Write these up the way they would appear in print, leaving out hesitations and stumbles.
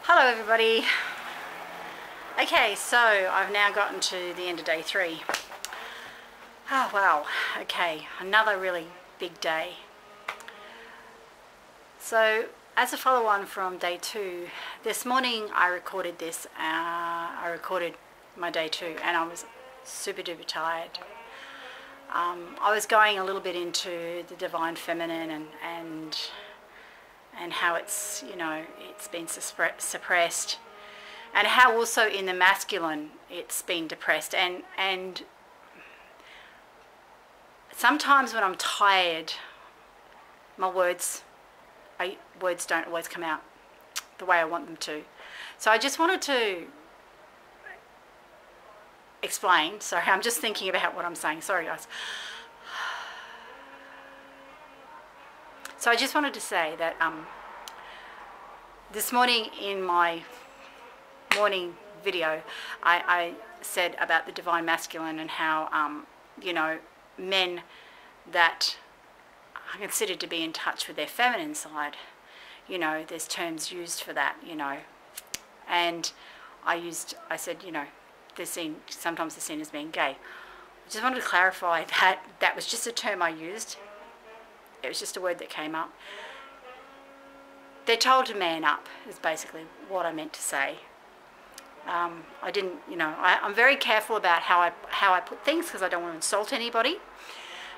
Hello everybody. Okay, so I've now gotten to the end of day 3. Oh wow, okay, another really big day. So as a follow-on from day 2, this morning I recorded this, I recorded my day 2 and I was super duper tired. I was going a little bit into the divine feminine and how it's, you know, it's been suppressed, and how also in the masculine it's been depressed, and sometimes when I'm tired my words don't always come out the way I want them to. So I just wanted to explain. Sorry, I'm just thinking about what I'm saying. Sorry guys. So I just wanted to say that this morning in my morning video I said about the divine masculine and how you know, men that are considered to be in touch with their feminine side, you know, there's terms used for that, you know, and I said, you know, sometimes they're seen as being gay. I just wanted to clarify that that was just a term I used. It was just a word that came up. They're told to man up is basically what I meant to say. I didn't, you know, I'm very careful about how I put things because I don't want to insult anybody.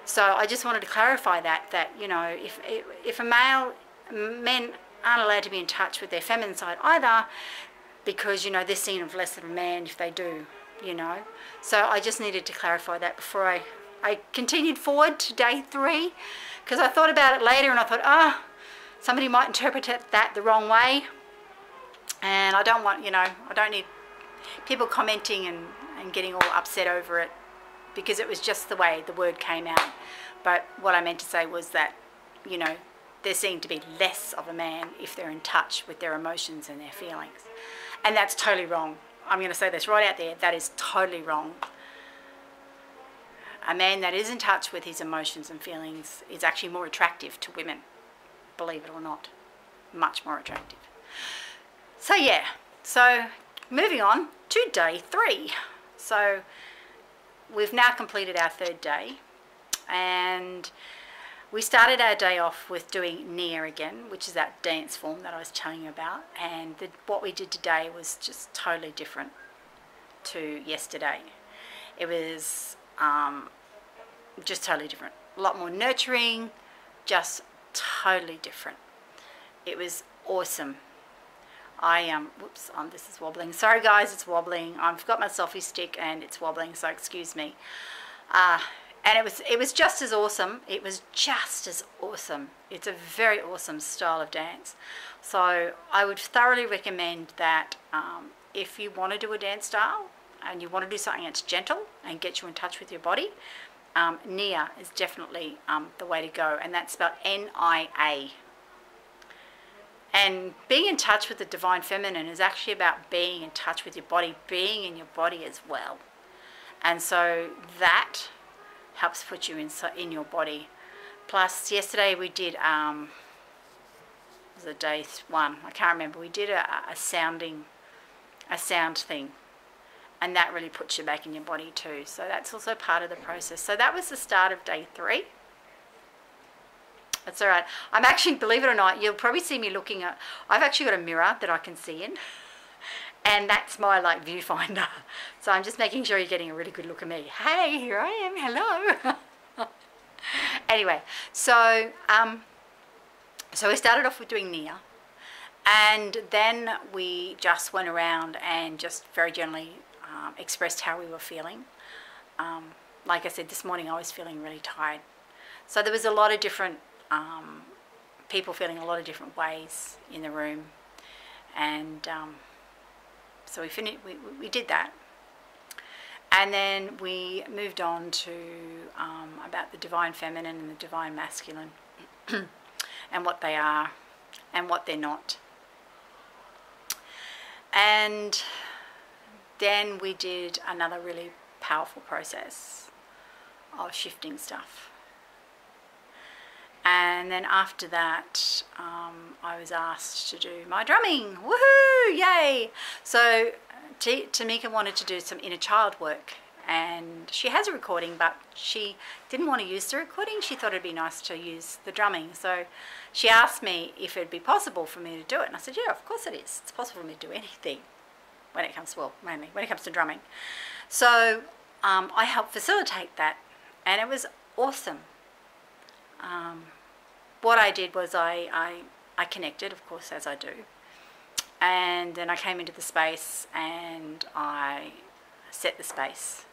So I just wanted to clarify that you know, if men aren't allowed to be in touch with their feminine side either, because, you know, they're seen as less of a man if they do, you know. So I just needed to clarify that before I continued forward to day 3, because I thought about it later and I thought, somebody might interpret that the wrong way, and I don't want, you know, I don't need people commenting and getting all upset over it, because it was just the way the word came out. But what I meant to say was that, you know, they're seen to be less of a man if they're in touch with their emotions and their feelings, and that's totally wrong. I'm going to say this right out there, that is totally wrong. A man that is in touch with his emotions and feelings is actually more attractive to women, believe it or not, much more attractive. So yeah, so moving on to day 3. So we've now completed our 3rd day, and we started our day off with doing Nia again, which is that dance form that I was telling you about, and what we did today was just totally different to yesterday. It was just totally different, a lot more nurturing, just totally different. It was awesome. Whoops, this is wobbling. Sorry guys, it's wobbling. I've got my selfie stick and it's wobbling, so excuse me. And it was just as awesome. It was just as awesome. It's a very awesome style of dance. So I would thoroughly recommend that if you want to do a dance style and you want to do something that's gentle and get you in touch with your body, Nia is definitely the way to go, and that's spelled N-I-A. And being in touch with the divine feminine is actually about being in touch with your body, being in your body as well. And so that helps put you in your body. Plus, yesterday we did, was it day 1? I can't remember. We did a sound thing, and that really puts you back in your body too. So that's also part of the process. So that was the start of day 3. That's all right. I'm actually, believe it or not, you'll probably see me looking at, I've actually got a mirror that I can see in, and that's my like viewfinder. So I'm just making sure you're getting a really good look at me. Hey, here I am, hello. Anyway, so so we started off with doing Nia, and then we just went around and just very gently expressed how we were feeling. Like I said, this morning I was feeling really tired. So there was a lot of different people feeling a lot of different ways in the room, and so we did that, and then we moved on to about the divine feminine and the divine masculine and what they are and what they're not. And then we did another really powerful process of shifting stuff. And then after that, I was asked to do my drumming. Woohoo! Yay! So Tamika wanted to do some inner child work, and she has a recording, but she didn't want to use the recording. She thought it'd be nice to use the drumming. So she asked me if it'd be possible for me to do it, and I said, yeah, of course it is. It's possible for me to do anything when it comes, well, mainly when it comes to drumming. So I helped facilitate that, and it was awesome. What I did was I connected, of course, as I do, and then I came into the space and I set the space,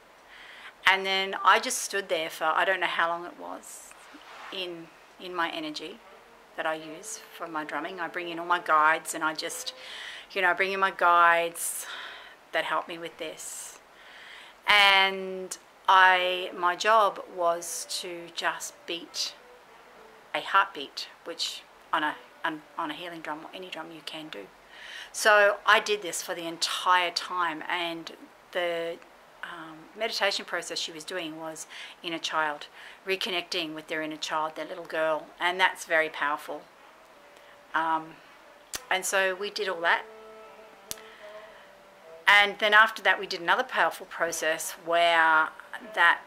and then I just stood there for, I don't know how long it was, in my energy that I use for my drumming. I bring in all my guides, and I just, I bring in my guides that help me with this, and my job was to just beat a heartbeat, which on a healing drum or any drum you can do. So I did this for the entire time, and the meditation process she was doing was inner child, reconnecting with their inner child, their little girl, and that's very powerful. And so we did all that, and then after that we did another powerful process where that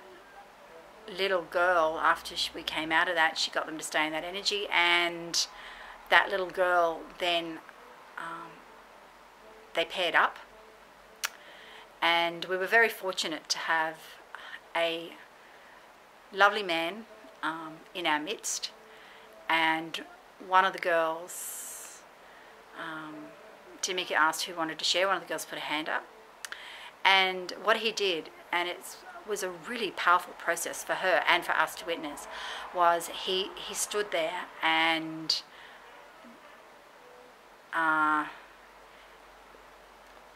little girl, after we came out of that, she got them to stay in that energy, and that little girl then they paired up, and we were very fortunate to have a lovely man in our midst, and one of the girls, Tamika asked who wanted to share. One of the girls put a hand up, and what he did, and it was a really powerful process for her and for us to witness, was he stood there and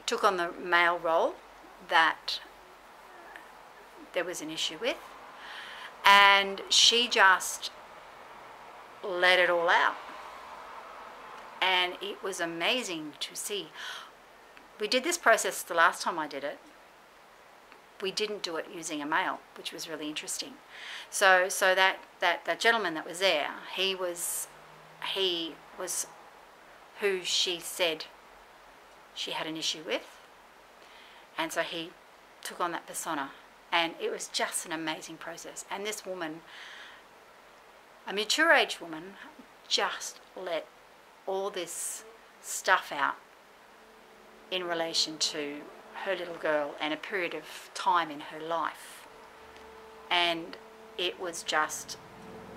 took on the male role that there was an issue with, and she just let it all out, and it was amazing to see. We did this process the last time I did it. We didn't do it using a male, which was really interesting. So that gentleman that was there, he was who she said she had an issue with, and so he took on that persona, and it was just an amazing process. And this woman, a mature age woman, just let all this stuff out in relation to her little girl and a period of time in her life, and it was just,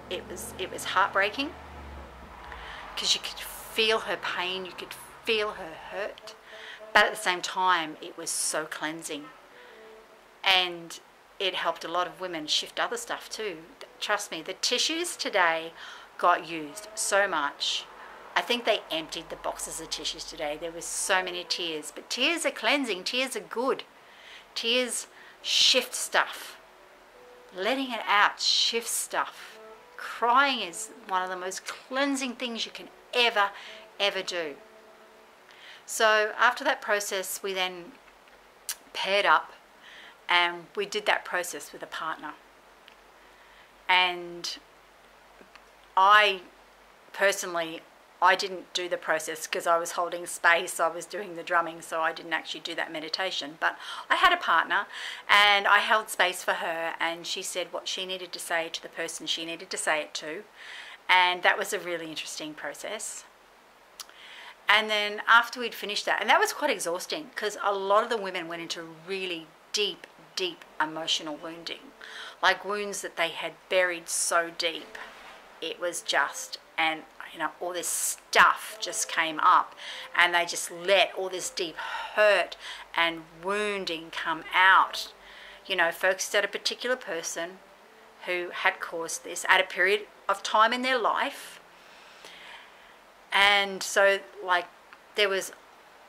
it was heartbreaking, because you could feel her pain, you could feel her hurt, but at the same time it was so cleansing, and it helped a lot of women shift other stuff too. Trust me, the tissues today got used so much. I think they emptied the boxes of tissues today. There was so many tears, but tears are cleansing, tears are good. Tears shift stuff. Letting it out shifts stuff. Crying is one of the most cleansing things you can ever do. So after that process, we then paired up, and we did that process with a partner. And I personally, I didn't do the process because I was holding space, I was doing the drumming, so I didn't actually do that meditation. But I had a partner, and I held space for her, and she said what she needed to say to the person she needed to say it to, and that was a really interesting process. And then after we'd finished that, and that was quite exhausting, because a lot of the women went into really deep emotional wounding, like wounds that they had buried so deep. It was just, and all this stuff just came up, and they just let all this deep hurt and wounding come out, focused at a particular person who had caused this at a period of time in their life. And so, like, there was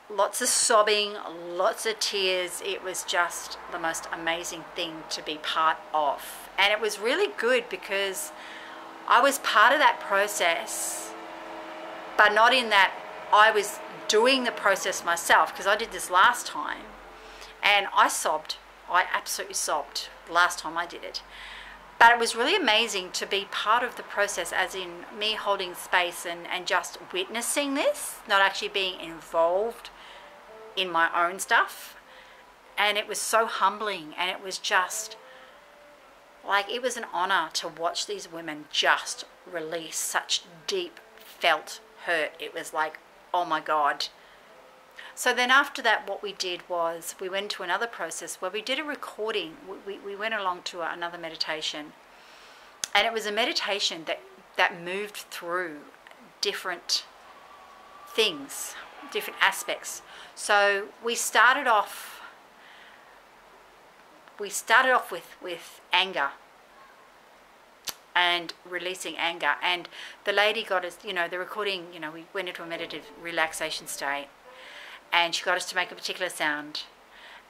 lots of sobbing, lots of tears. It was just the most amazing thing to be part of, and it was really good because I was part of that process, but not in that I was doing the process myself, because I did this last time and I sobbed. I absolutely sobbed the last time I did it. But it was really amazing to be part of the process, as in me holding space and just witnessing this, not actually being involved in my own stuff. And it was so humbling, and it was just like, it was an honor to watch these women just release such deep felt hurt. It was like, oh my God. So then after that, what we did was we went to another process where we did a recording. We went along to another meditation, and it was a meditation that moved through different things, different aspects. So we started off with anger and releasing anger, and the lady got us, the recording, we went into a meditative relaxation state, and she got us to make a particular sound,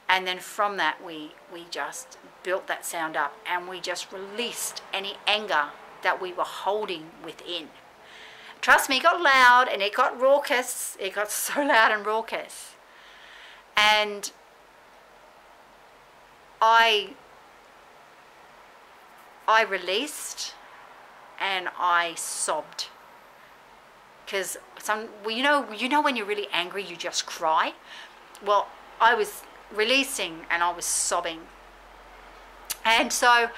and then from that we just built that sound up, and we just released any anger that we were holding within. Trust me, it got loud and it got raucous. It got so loud and raucous, and I released and I sobbed, because you know when you're really angry you just cry. Well, I was releasing and I was sobbing, and so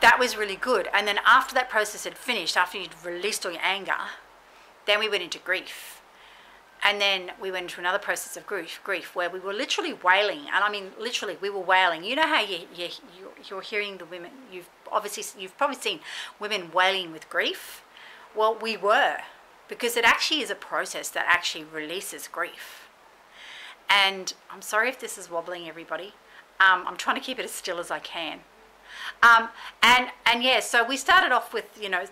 that was really good. And then after that process had finished, after you'd released all your anger, then we went into grief. And then we went into another process of grief where we were literally wailing. And I mean, literally, we were wailing. You know how you're hearing the women, you've probably seen women wailing with grief. Well, we were, because it actually is a process that actually releases grief. And I'm sorry if this is wobbling, everybody. I'm trying to keep it as still as I can. And yeah, so we started off with,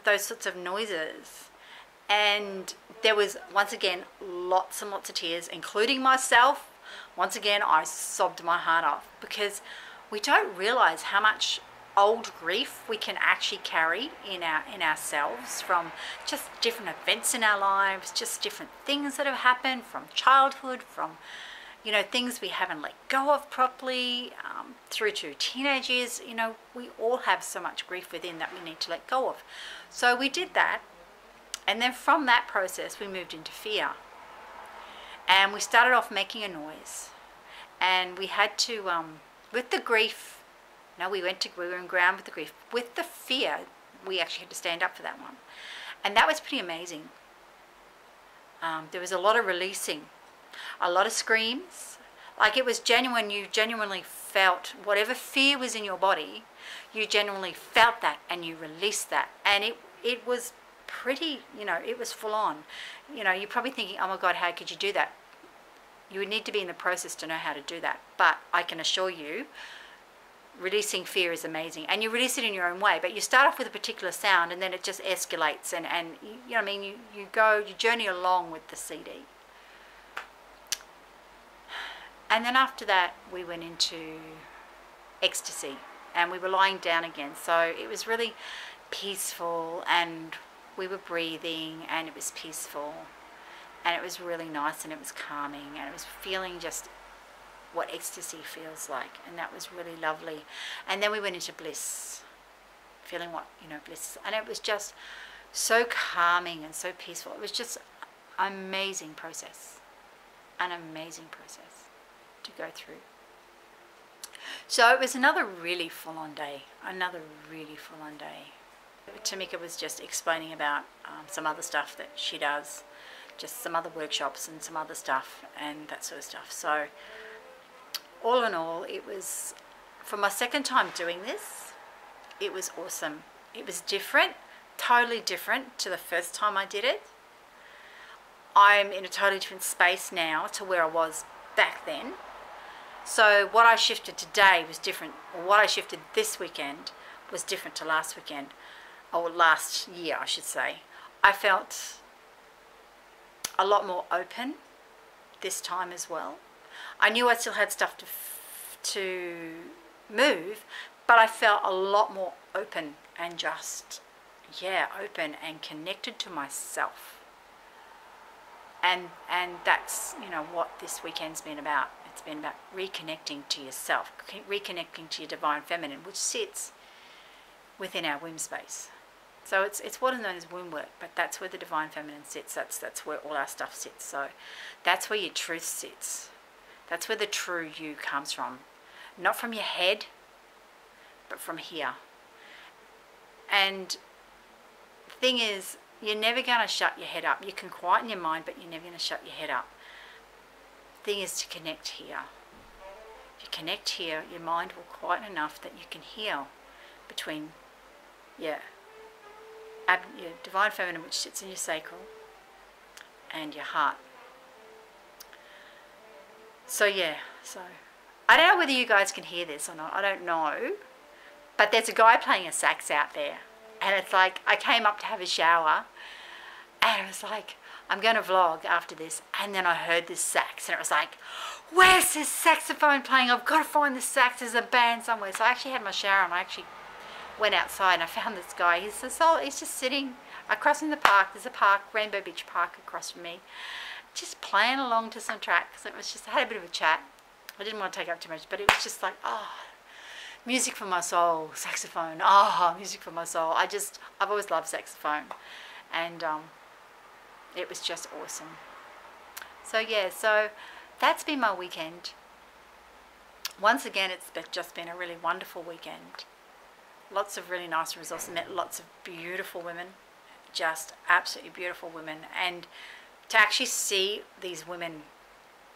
those sorts of noises. And there was, once again, lots and lots of tears, including myself. Once again, I sobbed my heart off, because we don't realize how much old grief we can actually carry in ourselves from just different events in our lives, just different things that have happened from childhood, from things we haven't let go of properly, through to teenage years. We all have so much grief within that we need to let go of. So we did that. And then from that process, we moved into fear. And we started off making a noise. And we had to, with the grief, we were in ground with the grief. With the fear, we actually had to stand up for that one. And that was pretty amazing. There was a lot of releasing, a lot of screams. Like, it was genuine. You genuinely felt whatever fear was in your body, you genuinely felt that and you released that. And it was pretty, it was full on. You're probably thinking, oh my God, how could you do that? You would need to be in the process to know how to do that. But I can assure you, releasing fear is amazing. And you release it in your own way, but you start off with a particular sound and then it just escalates, and you journey along with the CD. And then after that, we went into ecstasy, and we were lying down again. So it was really peaceful, and we were breathing, and it was peaceful, and it was really nice, and it was calming, and it was feeling just what ecstasy feels like, and that was really lovely. And then we went into bliss, feeling what bliss, and it was just so calming and so peaceful. It was just an amazing process to go through. So it was another really full-on day. Tamika was just explaining about some other stuff that she does, just some other workshops and some other stuff and that sort of stuff. So all in all, it was, for my second time doing this, it was awesome. It was different, totally different to the first time I did it. I'm in a totally different space now to where I was back then. So what I shifted today was different, or what I shifted this weekend was different to last weekend. Or last year, I should say. I felt a lot more open this time as well. I knew I still had stuff to move, but I felt a lot more open and just, open and connected to myself. And that's, what this weekend's been about. It's been about reconnecting to yourself, reconnecting to your divine feminine, which sits within our womb space. So it's what is known as womb work, but that's where the divine feminine sits. That's where all our stuff sits. So that's where your truth sits. That's where the true you comes from. Not from your head, but from here. And the thing is, you're never going to shut your head up. You can quieten your mind, but you're never going to shut your head up. The thing is to connect here. If you connect here, your mind will quieten enough that you can heal between your divine feminine, which sits in your sacral, and your heart. So I don't know whether you guys can hear this or not. I don't know. But there's a guy playing a sax out there. And it's like, I came up to have a shower, and it was like, I'm going to vlog after this. And then I heard this sax, and it was like, where's this saxophone playing? I've got to find this sax. There's a band somewhere. So I actually had my shower, and I actually went outside, and I found this guy. He's just sitting across in the park. There's a park, Rainbow Beach Park, across from me, just playing along to some tracks. It was just, I had a bit of a chat. I didn't want to take up too much, but it was just like, oh, music for my soul, saxophone. Oh, music for my soul. I've always loved saxophone, and it was just awesome. So so that's been my weekend. Once again, it's just been a really wonderful weekend. Lots of really nice results. I met lots of beautiful women, just absolutely beautiful women, and to actually see these women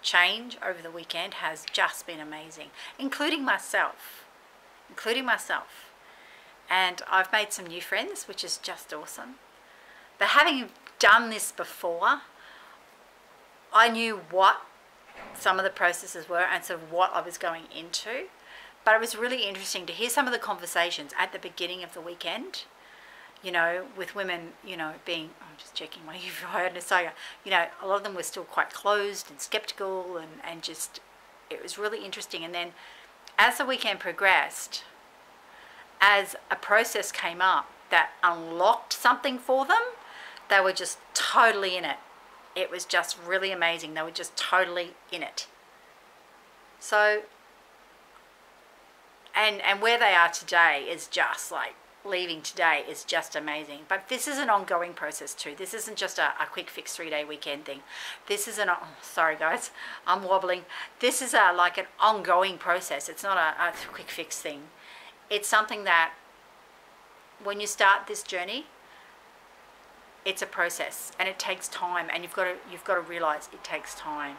change over the weekend has just been amazing, including myself. And I've made some new friends, which is just awesome. But having done this before, I knew what some of the processes were and sort of what I was going into. But it was really interesting to hear some of the conversations at the beginning of the weekend, with women, being, I'm just checking my UVI, a lot of them were still quite closed and skeptical, and just, it was really interesting. And then as the weekend progressed, as a process came up that unlocked something for them, they were just totally in it. It was just really amazing. They were just totally in it. So, and where they are today is just like, leaving today is just amazing. But this is an ongoing process too. This isn't just a quick fix 3-day weekend thing. This is sorry guys, I'm wobbling. This is like an ongoing process. It's not a quick fix thing. It's something that when you start this journey, it's a process, and it takes time, and you've got to realize it takes time,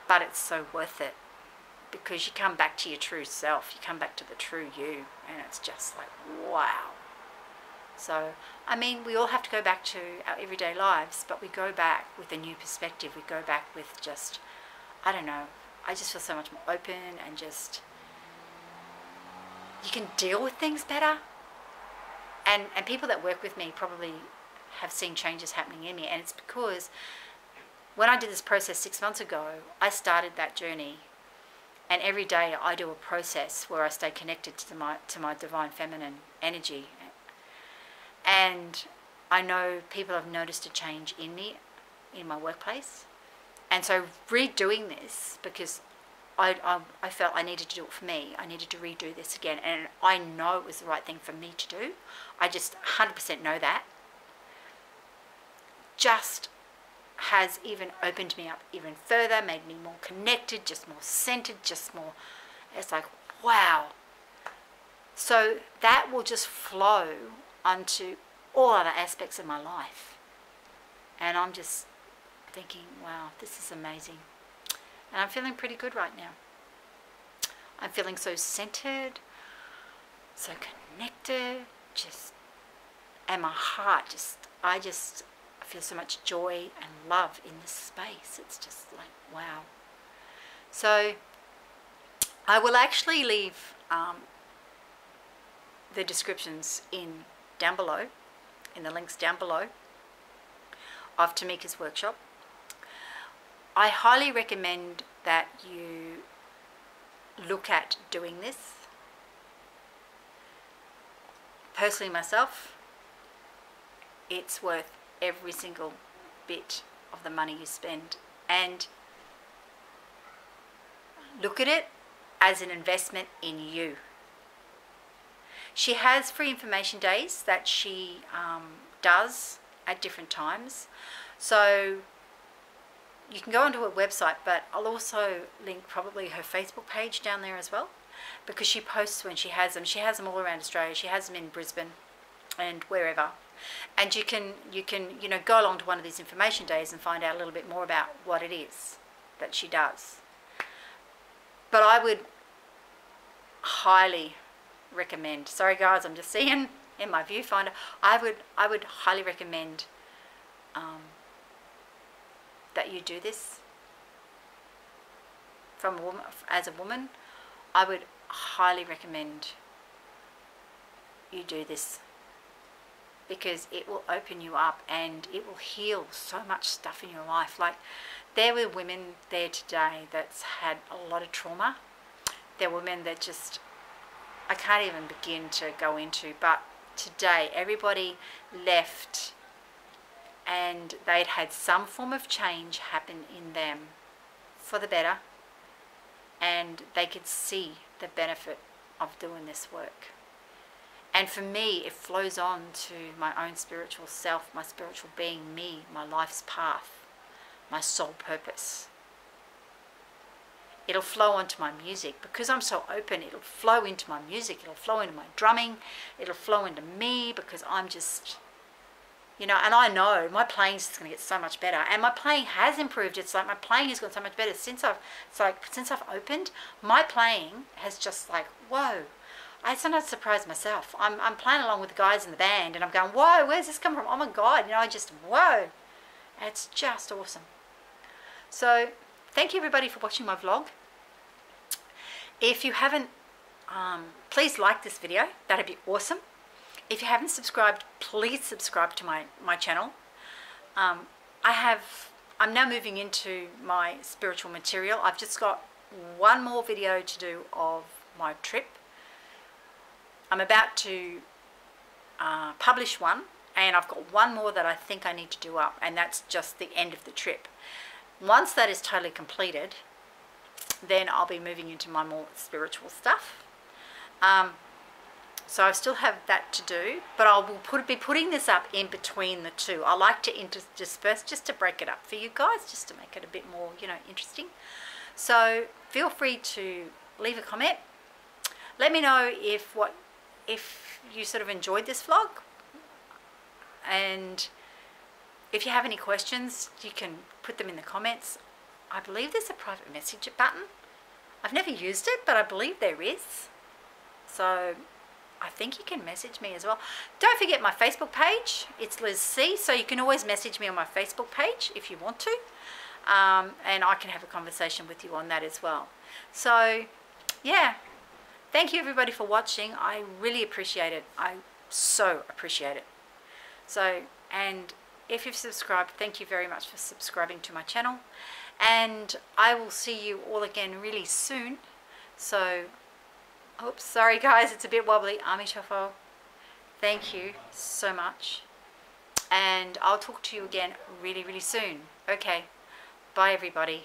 but it's so worth it, because you come back to your true self, you come back to the true you, and it's just like, wow. So, I mean, we all have to go back to our everyday lives, but we go back with a new perspective. We go back with just, I don't know, I just feel so much more open, and just, you can deal with things better. And people that work with me probably have seen changes happening in me, and it's because when I did this process 6 months ago, I started that journey. And every day I do a process where I stay connected to my divine feminine energy. And I know people have noticed a change in me, in my workplace. And so redoing this, because I felt I needed to do it for me. I needed to redo this again. And I know it was the right thing for me to do. I just 100% know that. Just has even opened me up even further, made me more connected, just more centered, just more, it's like, wow. So that will just flow onto all other aspects of my life. And I'm just thinking, wow, this is amazing. And I'm feeling pretty good right now. I'm feeling so centered, so connected, and my heart I feel so much joy and love in this space. It's just like, wow. So I will actually leave the descriptions down below, in the links down below, of Tamika's workshop. I highly recommend that you look at doing this. Personally, myself, it's worth every single bit of the money you spend, and look at it as an investment in you. She has free information days that she does at different times. So you can go onto her website, but I'll also link probably her Facebook page down there as well, because she posts when she has them. She has them all around Australia. She has them in Brisbane and wherever. And you can go along to one of these information days and find out a little bit more about what it is that she does. But I would highly recommend, sorry guys, I'm just seeing in my viewfinder, I would highly recommend that you do this from a woman. As a woman, I would highly recommend you do this, because it will open you up and it will heal so much stuff in your life. Like, there were women there today that's had a lot of trauma. There were women that just, I can't even begin to go into, but today everybody left and they'd had some form of change happen in them for the better, and they could see the benefit of doing this work. And for me, it flows on to my own spiritual self, my spiritual being, me, my life's path, my soul purpose. It'll flow onto my music. Because I'm so open, it'll flow into my music, it'll flow into my drumming, it'll flow into me, because I'm just, and I know my playing's just going to get so much better. And my playing has improved. It's like my playing has gotten so much better since I've opened. My playing has just like, whoa. I sometimes surprise myself. I'm playing along with the guys in the band and I'm going, whoa, where's this come from? Oh my God, whoa. It's just awesome. So thank you everybody for watching my vlog. If you haven't, please like this video. That'd be awesome. If you haven't subscribed, please subscribe to my channel. I'm now moving into my spiritual material. I've just got one more video to do of my trip. I'm about to publish one, and I've got one more that I think I need to do up, and that's just the end of the trip. Once that is totally completed, then I'll be moving into my more spiritual stuff. So I still have that to do, but I will be putting this up in between the two. I like to intersperse just to break it up for you guys, just to make it a bit more, interesting. So feel free to leave a comment. Let me know if you sort of enjoyed this vlog, and if you have any questions, you can put them in the comments. I believe there's a private message button. I've never used it, but I believe there is. So I think you can message me as well. Don't forget my Facebook page. It's Liz C. So you can always message me on my Facebook page if you want to. And I can have a conversation with you on that as well. So yeah. Thank you everybody for watching. I really appreciate it. I so appreciate it. So, and if you've subscribed, thank you very much for subscribing to my channel. And I will see you all again really soon. So, oops, sorry guys, it's a bit wobbly. Ami Shofo. Thank you so much. And I'll talk to you again really, really soon. Okay, bye everybody.